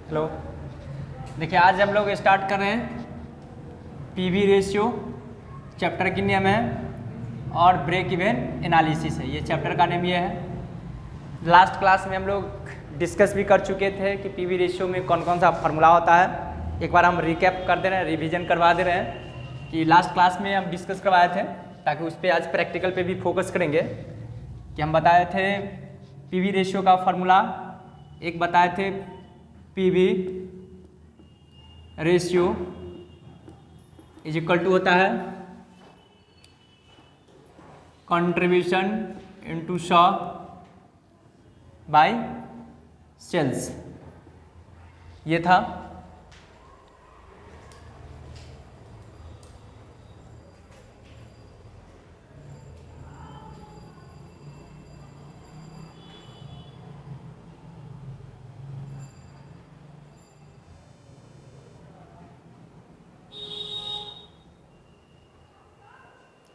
Hello, देखिए आज हम लोग स्टार्ट कर रहे हैं पीवी रेशियो। चैप्टर की नेम है और ब्रेक इवन एनालिसिस है। ये चैप्टर का नेम ये है। लास्ट क्लास में हम लोग डिस्कस भी कर चुके थे कि पीवी रेशियो में कौन कौन सा फार्मूला होता है। एक बार हम रिकैप कर दे रहे हैं, रिवीजन करवा दे रहे हैं कि लास्ट क्लास में हम डिस्कस करवाए थे, ताकि उस पर आज प्रैक्टिकल पे भी फोकस करेंगे। कि हम बताए थे पीवी रेशियो का फार्मूला, एक बताए थे PV ratio is equal to होता है कंट्रीब्यूशन इनटू सौ बाय सेल्स, ये था।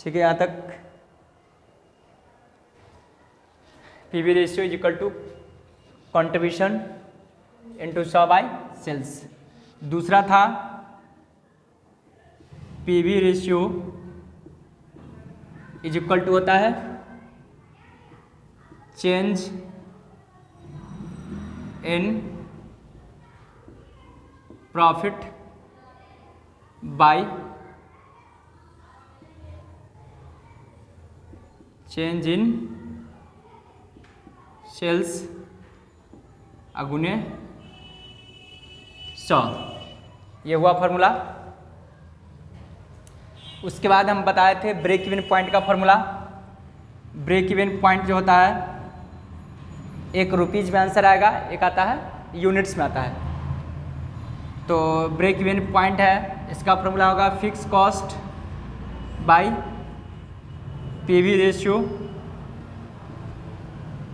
ठीक है, यहाँ तक PV ratio is equal to contribution into सौ बाय सेल्स। दूसरा था PV ratio is equal to होता है change in profit by change in sales अगुने 100, ये हुआ फार्मूला। उसके बाद हम बताए थे ब्रेक इवन पॉइंट का फार्मूला। ब्रेक इवन पॉइंट जो होता है, एक रुपीज में आंसर आएगा, एक आता है यूनिट्स में आता है। तो ब्रेक इवन पॉइंट है, इसका फार्मूला होगा fix cost by PV ratio.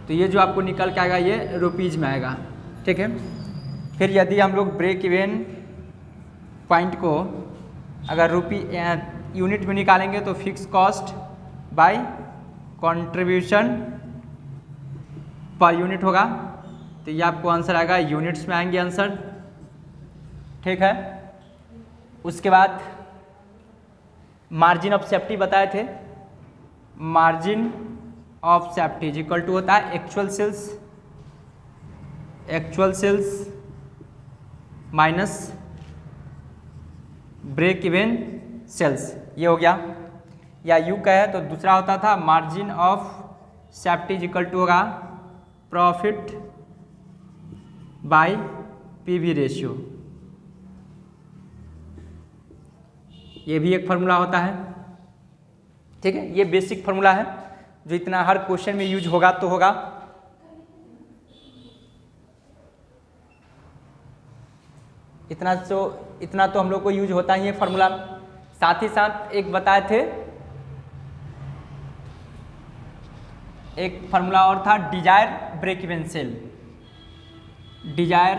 तो ये जो आपको निकल के आएगा ये रुपीज में आएगा, ठीक है। फिर यदि हम लोग ब्रेक इवन पॉइंट को अगर यूनिट में निकालेंगे तो fix cost by contribution per unit होगा। तो ये आपको आंसर आएगा यूनिट्स में आएंगे आंसर, ठीक है। उसके बाद मार्जिन ऑफ सेफ्टी बताए थे। Margin of safety is equal to होता है actual sales minus break even sales, ये हो गया। या यू कहे तो दूसरा होता था margin of safety is equal to होगा प्रॉफिट बाय पीवी रेशियो, ये भी एक फार्मूला होता है, ठीक है। ये बेसिक फार्मूला है जो इतना हर क्वेश्चन में यूज होगा तो होगा। इतना तो हम लोग को यूज होता ही है फार्मूला। साथ ही साथ एक बताए थे, एक फार्मूला और था desire break even sale. Desire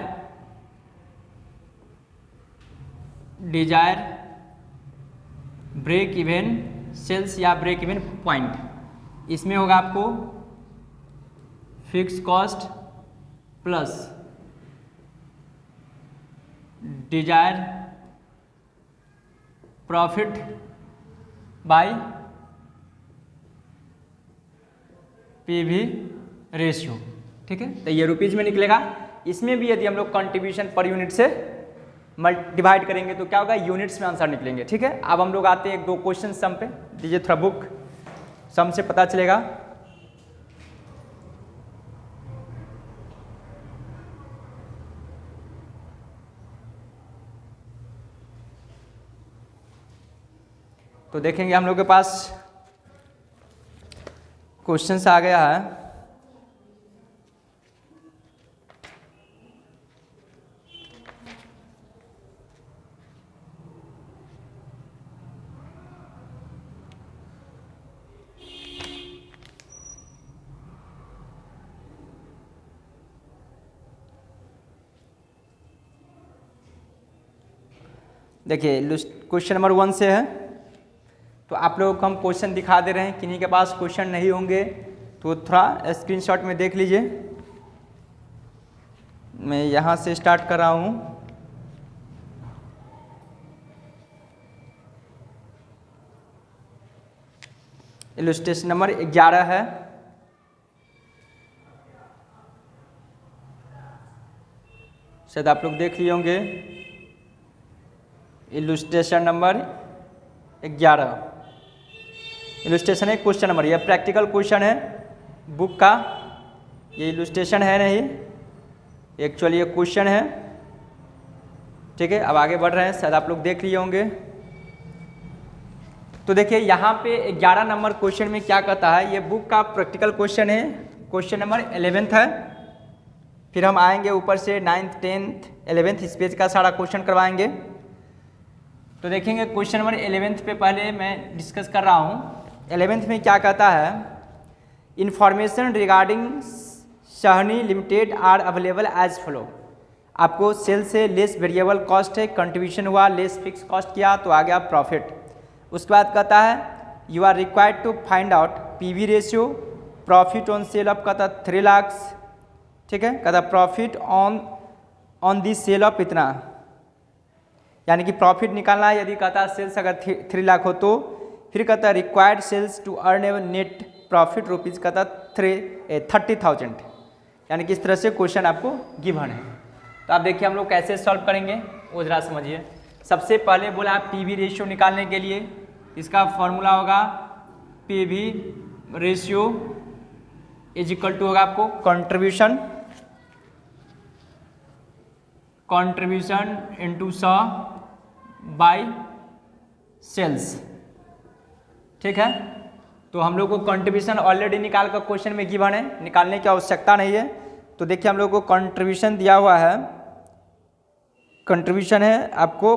break even sales या ब्रेक इवन पॉइंट, इसमें होगा आपको fix cost plus desire profit by PV ratio, ठीक है। तो ये रुपीज में निकलेगा। इसमें भी यदि हम लोग कंट्रीब्यूशन पर यूनिट से डिवाइड करेंगे तो क्या होगा, यूनिट्स में आंसर निकलेंगे, ठीक है। अब हम लोग आते हैं एक दो क्वेश्चन सम पे। दीजिए थोड़ा बुक, सम से पता चलेगा। तो देखेंगे हम लोग के पास क्वेश्चन आ गया है। देखिए क्वेश्चन नंबर 1 से है, तो आप लोगों को हम क्वेश्चन दिखा दे रहे हैं। किन्हीं के पास क्वेश्चन नहीं होंगे तो थोड़ा स्क्रीनशॉट में देख लीजिए। मैं यहाँ से स्टार्ट कर रहा हूँ। इलस्ट्रेशन नंबर 11 है। शायद आप लोग देख लिए होंगे। इलस्ट्रेशन नंबर 11 इलस्ट्रेशन है, क्वेश्चन नंबर, यह प्रैक्टिकल क्वेश्चन है बुक का। ये इलस्ट्रेशन है नहीं, एक्चुअली ये क्वेश्चन है। ठीक है, अब आगे बढ़ रहे हैं, शायद आप लोग देख लिए होंगे। तो देखिए यहाँ पे 11 नंबर क्वेश्चन में क्या कहता है, ये बुक का प्रैक्टिकल क्वेश्चन है, क्वेश्चन नंबर 11 है। फिर हम आएंगे ऊपर से 9th 10th 11th इस पेज का सारा क्वेश्चन करवाएंगे। तो देखेंगे क्वेश्चन नंबर 11 पे पहले मैं डिस्कस कर रहा हूँ। 11 में क्या कहता है, information regarding Sahni limited are available as follow. आपको सेल से लेस वेरिएबल कॉस्ट है, कंट्रीब्यूशन हुआ, लेस फिक्स कॉस्ट किया तो आ गया प्रॉफिट। उसके बाद कहता है you are required to find out PV ratio, profit on sale of कहता 3 लाख। ठीक है, कहता profit on the sale of इतना, यानी कि प्रॉफिट निकालना है। यदि कहता सेल्स अगर 3 लाख हो तो फिर कहता required sales to earn a net profit rupees कहता 30,000, यानी कि इस तरह से क्वेश्चन आपको गिवन है। तो आप देखिए हम लोग कैसे सॉल्व करेंगे वो जरा समझिए। सबसे पहले बोला पीवी रेशियो निकालने के लिए, इसका फॉर्मूला होगा PV ratio is equal to होगा आपको कंट्रीब्यूशन इनटू 100 बाय सेल्स। ठीक है, तो हम लोग को कंट्रीब्यूशन ऑलरेडी निकाल कर क्वेश्चन में गिवन है, निकालने की आवश्यकता नहीं है। तो देखिए हम लोग को कंट्रीब्यूशन दिया हुआ है, कंट्रीब्यूशन है आपको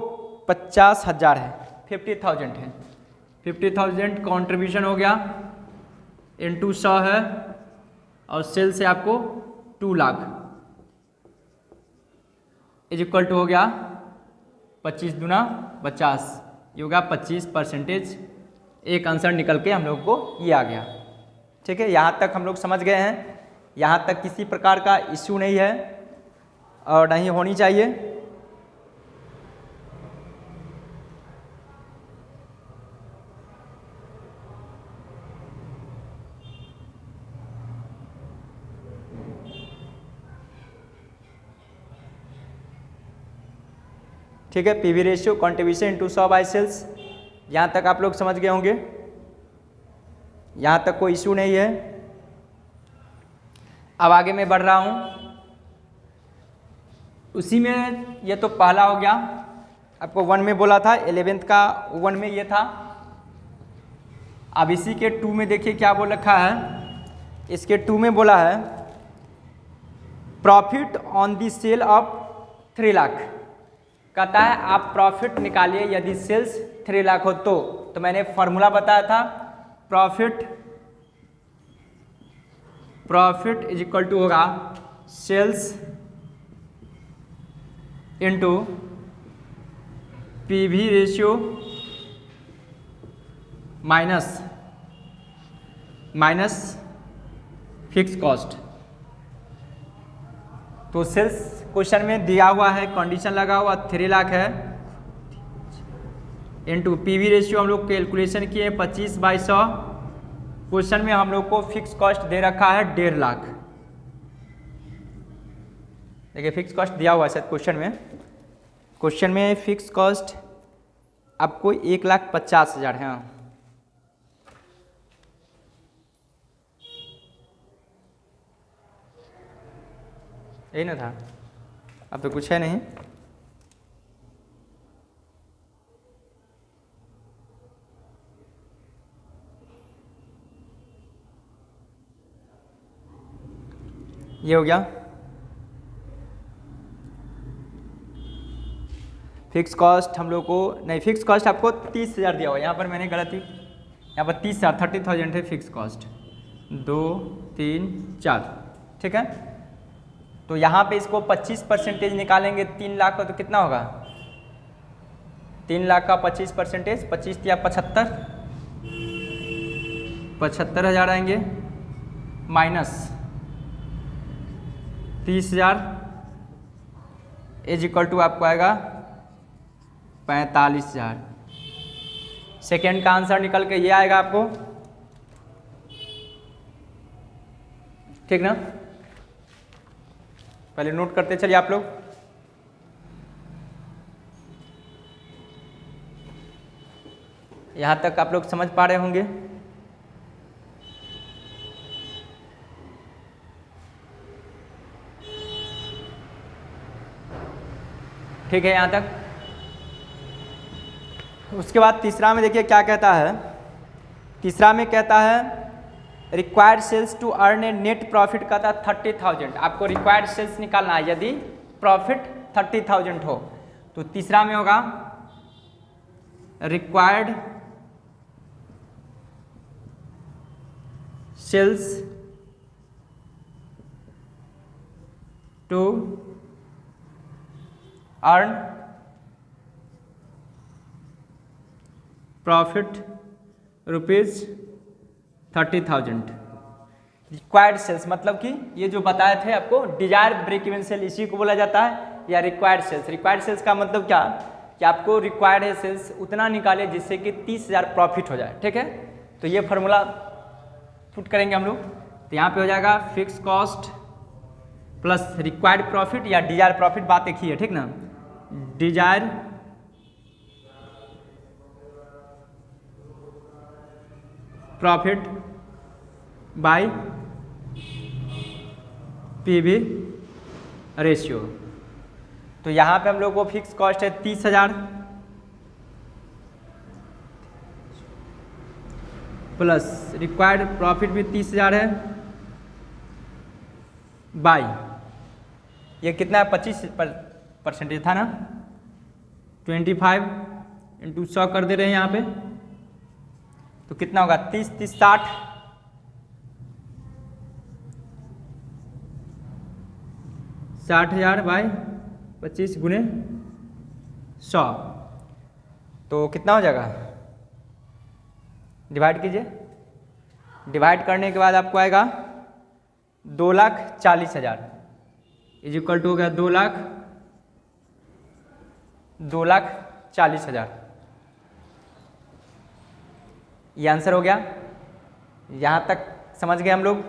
50,000 है, 50,000 है, 50,000 कंट्रीब्यूशन हो गया इनटू 100 है, और सेल से आपको 2 लाख इज इक्वल टू हो गया 25 दूना 50, ये हो गया 25%। एक आंसर निकल के हम लोग को ये आ गया। ठीक है, यहाँ तक हम लोग समझ गए हैं। यहाँ तक किसी प्रकार का इश्यू नहीं है और नहीं होनी चाहिए। ठीक है, PV ratio contribution into 100 by sales, यहाँ तक आप लोग समझ गए होंगे, यहाँ तक कोई इशू नहीं है। अब आगे मैं बढ़ रहा हूँ, उसी में ये तो पहला हो गया, आपको 1 में बोला था, 11th का 1 में ये था। अब इसी के 2 में देखिए क्या बोल रखा है, इसके 2 में बोला है profit on the sale of 3 lakh. कहता है आप प्रॉफिट निकालिए यदि सेल्स 3 लाख हो तो मैंने फॉर्मूला बताया था, प्रॉफिट इज इक्वल टू होगा sales into PV ratio minus fix cost. तो सेल्स क्वेश्चन में दिया हुआ है, कंडीशन लगा हुआ 3 लाख है, इनटू पीवी रेशियो हम लोग कैलकुलेशन किए 25 बाई 100। क्वेश्चन में हम लोग को फिक्स कॉस्ट दे रखा है 1.5 लाख। देखिए फिक्स कॉस्ट दिया हुआ है शायद क्वेश्चन में फिक्स कॉस्ट आपको 1,50,000 है। यही ना था, अब तो कुछ है नहीं। ये हो गया फिक्स कॉस्ट हम लोग को, नहीं फिक्स कॉस्ट आपको 30,000 दिया हुआ है, यहाँ पर मैंने गलती, यहाँ पर 30,000 30,000 है फिक्स कॉस्ट, 2 3 4। ठीक है, तो यहाँ पे इसको 25% निकालेंगे 3 लाख का, तो कितना होगा 3 लाख का 25%, 25 या 75,000 आएंगे, माइनस 30,000 इज इक्वल टू आपको आएगा 45,000। सेकेंड का आंसर निकल के ये आएगा आपको, ठीक ना। पहले नोट करते चलिए आप लोग। यहां तक आप लोग समझ पा रहे होंगे। ठीक है यहां तक। उसके बाद तीसरा में देखिए क्या कहता है। तीसरा में कहता है required sales to earn a net profit का था 30,000। आपको रिक्वायर्ड सेल्स निकालना है यदि प्रॉफिट 30,000 हो तो तीसरा में होगा required sales to earn profit rupees 30,000। Required sales मतलब कि ये जो बताए थे आपको डिजायर ब्रेक इवन सेल, इसी को बोला जाता है, या रिक्वायर्ड सेल्स। रिक्वायर्ड सेल्स का मतलब क्या कि आपको रिक्वायर्ड है सेल्स उतना निकाले जिससे कि 30,000 प्रॉफिट हो जाए, ठीक है। तो ये फार्मूला पुट करेंगे हम लोग। तो यहाँ पे हो जाएगा fix cost plus required profit या डिजायर प्रॉफिट, बात एक ही है, ठीक ना। Dzire profit by PV ratio. तो यहाँ पे हम लोग को फिक्स कॉस्ट है 30,000 प्लस रिक्वायर्ड प्रॉफिट भी 30,000 है बाय ये कितना है 25% था ना, 25 इंटू 100 कर दे रहे हैं यहाँ पे। तो कितना होगा 30 30 60, 60,000 बाय 25 गुने 100। तो कितना हो जाएगा, डिवाइड कीजिए। डिवाइड करने के बाद आपको आएगा 2,40,000 इज इक्वल टू हो गया 2,40,000। ये आंसर हो गया। यहाँ तक समझ गए हम लोग,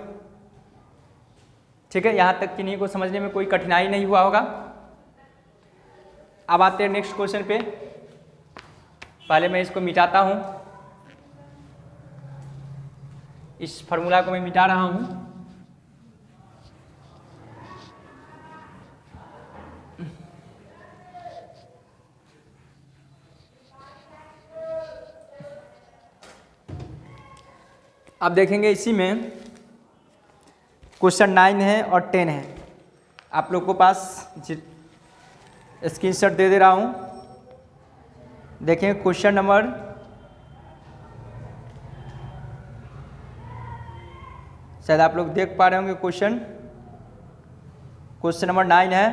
ठीक है। यहाँ तक किन्हीं को समझने में कोई कठिनाई नहीं हुआ होगा। अब आते हैं नेक्स्ट क्वेश्चन पे। पहले मैं इसको मिटाता हूँ, इस फार्मूला को मैं मिटा रहा हूँ। अब देखेंगे इसी में क्वेश्चन 9 है और 10 है। आप लोग को पास स्क्रीनशॉट दे दे रहा हूँ। देखें क्वेश्चन नंबर शायद आप लोग देख पा रहे होंगे। क्वेश्चन नंबर 9 है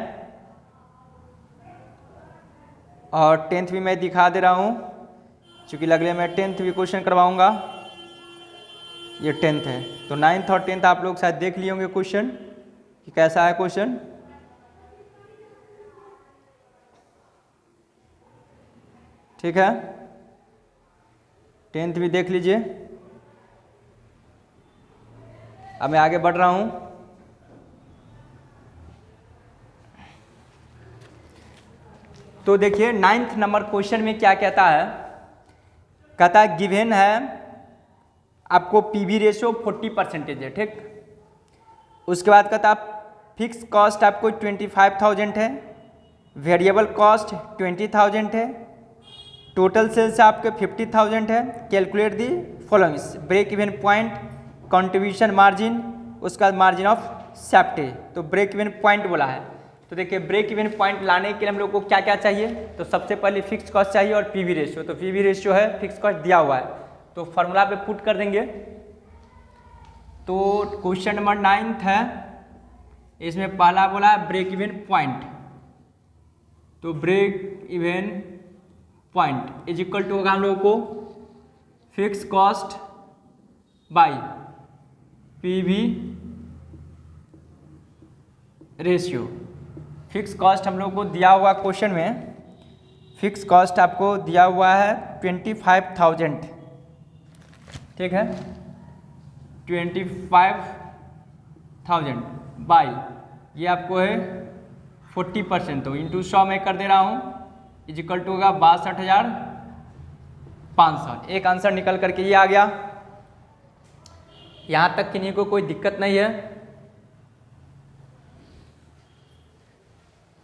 और 10th भी मैं दिखा दे रहा हूँ, क्योंकि अगले मैं 10th भी क्वेश्चन करवाऊँगा। ये 10th है, तो 9th और 10th आप लोग शायद देख लिए होंगे क्वेश्चन कि कैसा है क्वेश्चन। ठीक है, 10th भी देख लीजिए। अब मैं आगे बढ़ रहा हूं। तो देखिए 9th नंबर क्वेश्चन में क्या कहता है। कहता है गिवन है आपको पीवी रेशियो 40% है, ठीक। उसके बाद कहता है फिक्स कॉस्ट आपको 25,000 है, वेरिएबल कॉस्ट 20,000 है, टोटल सेल्स आपके 50,000 है। Calculate the followings, break even point, contribution margin, उसका मार्जिन ऑफ सेफ्टी। तो ब्रेक इवन पॉइंट बोला है। तो देखिए ब्रेक इवन पॉइंट लाने के लिए हम लोग को क्या क्या चाहिए। तो सबसे पहले फिक्स कॉस्ट चाहिए और पीवी रेशियो। तो पीवी रेशियो है, फिक्स कॉस्ट दिया हुआ है, तो फार्मूला पे पुट कर देंगे। तो क्वेश्चन नंबर 9th है, इसमें पहला बोला है ब्रेक इवन पॉइंट। तो break even point is equal to होगा हम लोगों को fix cost by PV ratio. Fix cost हम लोग को दिया हुआ क्वेश्चन में, फिक्स कॉस्ट आपको दिया हुआ है 25,000, ठीक है, 25,000 बाई ये आपको है 40%, तो इंटू 100 में कर दे रहा हूँ, इजिकल टू होगा 62,500। एक आंसर निकल करके ये आ गया। यहाँ तक किन्हीं को कोई दिक्कत नहीं है,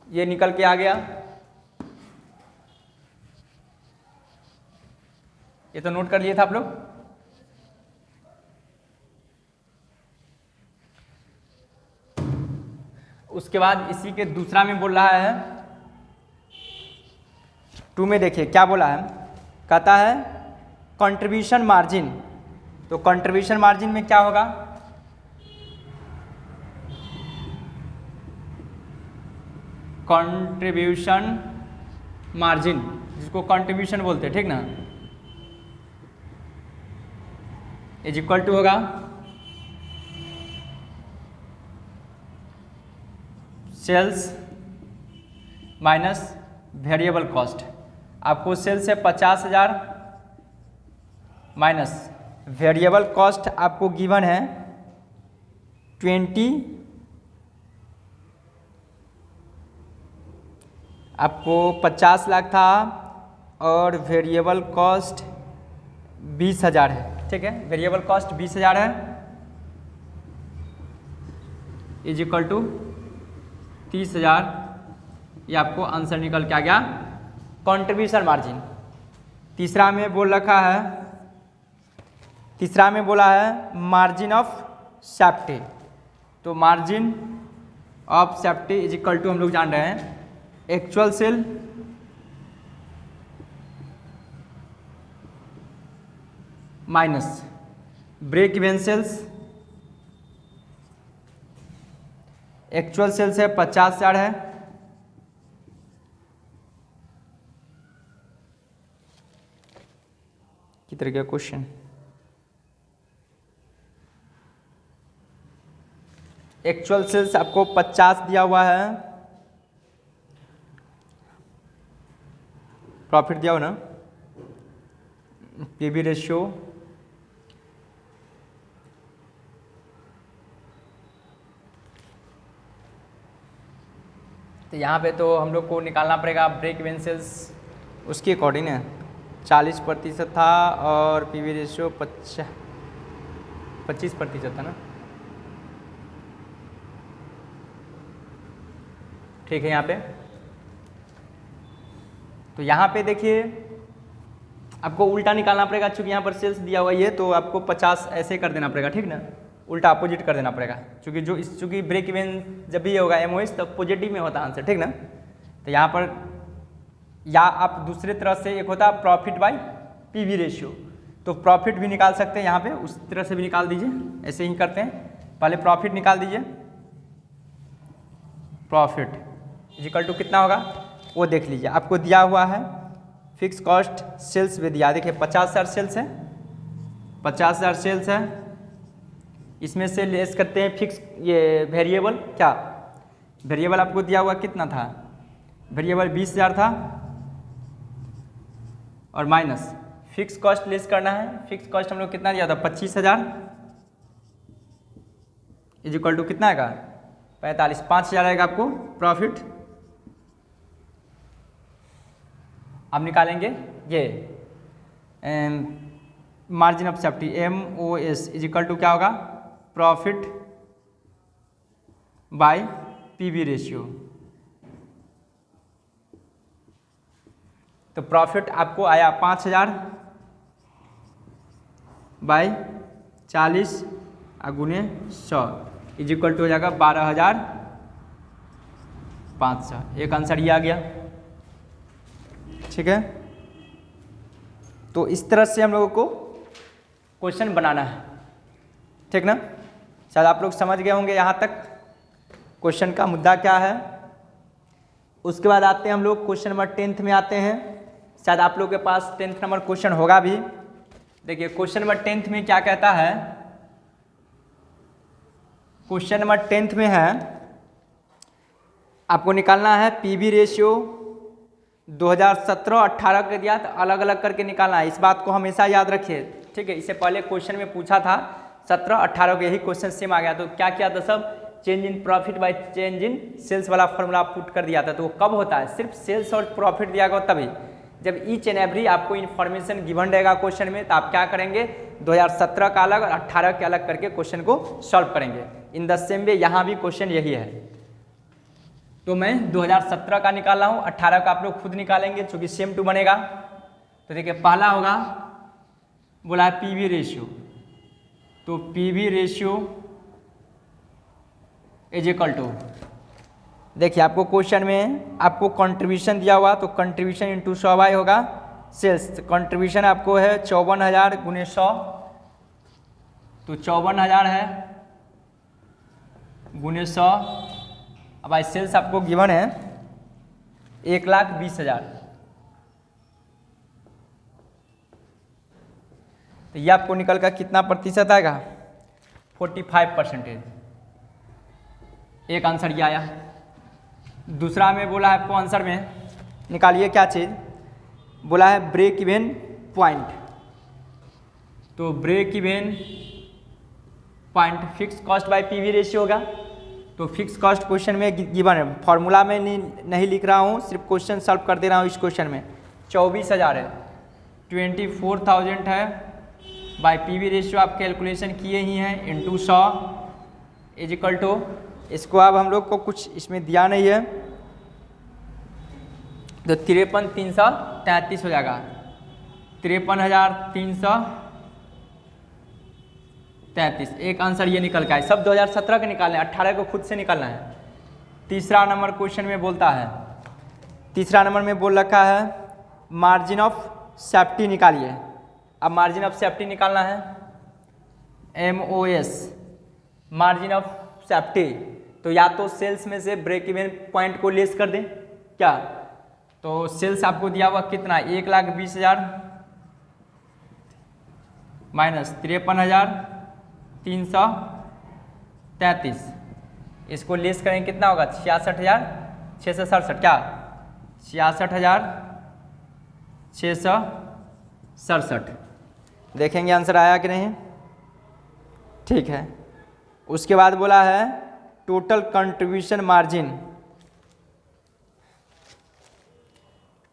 ये निकल के आ गया। ये तो नोट कर लिए था आप लोग। उसके बाद इसी के दूसरा में बोल रहा है 2 में, देखिए क्या बोला है, कहता है कंट्रीब्यूशन मार्जिन। तो कंट्रीब्यूशन मार्जिन में क्या होगा, कंट्रीब्यूशन मार्जिन जिसको कंट्रीब्यूशन बोलते हैं, ठीक ना, इज इक्वल टू होगा सेल्स माइनस वेरिएबल कॉस्ट। आपको सेल्स है 50,000 माइनस वेरिएबल कॉस्ट आपको गिवन है 20, आपको 50 लाख था और वेरिएबल कॉस्ट 20,000 है, ठीक है, वेरिएबल कॉस्ट 20,000 है, इज इक्वल टू 30,000। ये आपको आंसर निकल के आ गया कंट्रीब्यूशन मार्जिन। तीसरा में बोल रखा है, तीसरा में बोला है मार्जिन ऑफ सेफ्टी। तो margin of safety is equal to हम लोग जान रहे हैं actual sale minus break even sales. Actual sales है 50,000 है, कितने का क्वेश्चन, एक्चुअल सेल्स आपको 50 दिया हुआ है, प्रॉफिट दिया हो ना, पीवी रेशियो तो यहाँ पे तो हम लोग को निकालना पड़ेगा ब्रेक इवन सेल्स उसके अकॉर्डिंग है, 40% था और पीवी रेशियो 25% था ना, ठीक है। यहाँ पे तो यहाँ पे देखिए आपको उल्टा निकालना पड़ेगा, चूंकि यहाँ पर सेल्स दिया हुआ है तो आपको 50 ऐसे कर देना पड़ेगा, ठीक ना, उल्टा अपोजिट कर देना पड़ेगा, चूंकि ब्रेक इवन जब भी ये होगा एमओएस तो पॉजिटिव में होता आंसर, ठीक ना। तो यहाँ पर या आप दूसरे तरह से एक होता है प्रॉफिट बाय पीवी रेशियो, तो प्रॉफिट भी निकाल सकते हैं, यहाँ पे उस तरह से भी निकाल दीजिए, ऐसे ही करते हैं, पहले प्रॉफिट निकाल दीजिए, प्रॉफिट इक्वल टू कितना होगा वो देख लीजिए, आपको दिया हुआ है फिक्स कॉस्ट सेल्स भी दिया, देखिए 50,000 सेल्स है, 50,000 सेल्स है, इसमें से लेस करते हैं फिक्स ये वेरिएबल, क्या वेरिएबल आपको दिया हुआ कितना था, वेरिएबल 20,000 था और माइनस फिक्स कॉस्ट लेस करना है, फिक्स कॉस्ट हम लोग कितना दिया था 25,000 इज इक्वल टू कितना आएगा 45, 5,000 आएगा आपको प्रॉफिट। अब निकालेंगे ये margin of safety MOS is equal to क्या होगा प्रॉफिट बाय पीवी रेशियो। तो प्रॉफिट आपको आया 5,000 बाई 40 गुने 100 इज इक्वल टू हो जाएगा 12,500। एक आंसर ये आ गया, ठीक है। तो इस तरह से हम लोगों को क्वेश्चन बनाना है, ठीक ना। शायद आप लोग समझ गए होंगे यहाँ तक क्वेश्चन का मुद्दा क्या है। उसके बाद आते हैं हम लोग क्वेश्चन नंबर 10th में आते हैं, शायद आप लोग के पास 10th नंबर क्वेश्चन होगा भी। देखिए क्वेश्चन नंबर 10th में क्या कहता है, क्वेश्चन नंबर 10th में है आपको निकालना है पीवी रेशियो 2017-18 के दिया तो अलग अलग करके निकालना है, इस बात को हमेशा याद रखिए, ठीक है। इससे पहले क्वेश्चन में पूछा था 17-18 के यही क्वेश्चन सेम आ गया, तो क्या किया था सब, change in profit by change in sales वाला फॉर्मूला पुट कर दिया था। तो वो कब होता है, सिर्फ सेल्स और प्रॉफिट दिया गया तभी, जब ईच एंड एवरी आपको इन्फॉर्मेशन गिवन रहेगा क्वेश्चन में, तो आप क्या करेंगे 2017 का अलग और 18 के अलग करके क्वेश्चन को सॉल्व करेंगे। इन द सेम वे यहाँ भी क्वेश्चन यही है। तो मैं 2017 का निकाल रहा हूँ, 18 का आप लोग खुद निकालेंगे चूँकि सेम टू बनेगा। तो देखिए पहला होगा, बोला है पीवी रेशियो, तो PV ratio is equal to, देखिए आपको क्वेश्चन में आपको कंट्रीब्यूशन दिया हुआ, तो कंट्रीब्यूशन इंटू 100 बाई होगा सेल्स। कंट्रीब्यूशन आपको है 54,000 गुने 100, तो 54,000 है गुने 100। अब आई सेल्स आपको गिवन है 1,20,000, तो ये आपको निकल कर कितना प्रतिशत आएगा, 45%। एक आंसर ये आया। दूसरा में बोला है आपको आंसर में निकालिए क्या चीज़, बोला है ब्रेक इवन पॉइंट, तो break even point fix cost by PV ratio होगा। तो फिक्स कॉस्ट क्वेश्चन में गिवन है, फॉर्मूला में नहीं लिख रहा हूँ, सिर्फ क्वेश्चन सॉल्व कर दे रहा हूँ। इस क्वेश्चन में 24,000 है, 24,000 है बाय पीवी रेशियो आप कैलकुलेशन किए ही हैं, इंटू 100 इज इक्वल टू, इसको अब हम लोग को कुछ इसमें दिया नहीं है, तो 53,333 हो जाएगा, 53,333। एक आंसर ये निकल का है, सब 2017 के निकालना है, 18 को खुद से निकालना है। तीसरा नंबर क्वेश्चन में बोलता है, तीसरा नंबर में बोल रखा है मार्जिन ऑफ सेफ्टी निकालिए। अब मार्जिन ऑफ सेफ्टी निकालना है, MOS मार्जिन ऑफ सेफ्टी, तो या तो सेल्स में से ब्रेक इवन पॉइंट को लेस कर दें क्या, तो सेल्स आपको दिया हुआ कितना, 1,20,000 माइनस 53,333, इसको लेस करें कितना होगा, 66,667 क्या, 66,667। देखेंगे आंसर आया कि नहीं, ठीक है। उसके बाद बोला है total contribution margin,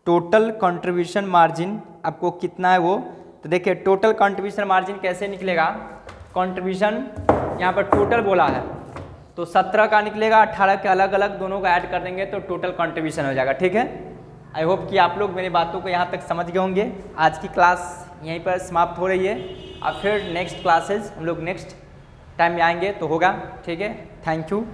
total contribution margin आपको कितना है वो, तो देखिए टोटल कंट्रीब्यूशन मार्जिन कैसे निकलेगा, कंट्रीब्यूशन यहाँ पर टोटल बोला है, तो 17 का निकलेगा, 18 के अलग अलग दोनों का ऐड कर देंगे तो टोटल कंट्रीब्यूशन हो जाएगा, ठीक है। आई होप कि आप लोग मेरी बातों को यहाँ तक समझ गए होंगे। आज की क्लास यहीं पर समाप्त हो रही है, अब फिर नेक्स्ट क्लासेज हम लोग नेक्स्ट टाइम में आएंगे तो होगा, ठीक है। Thank you.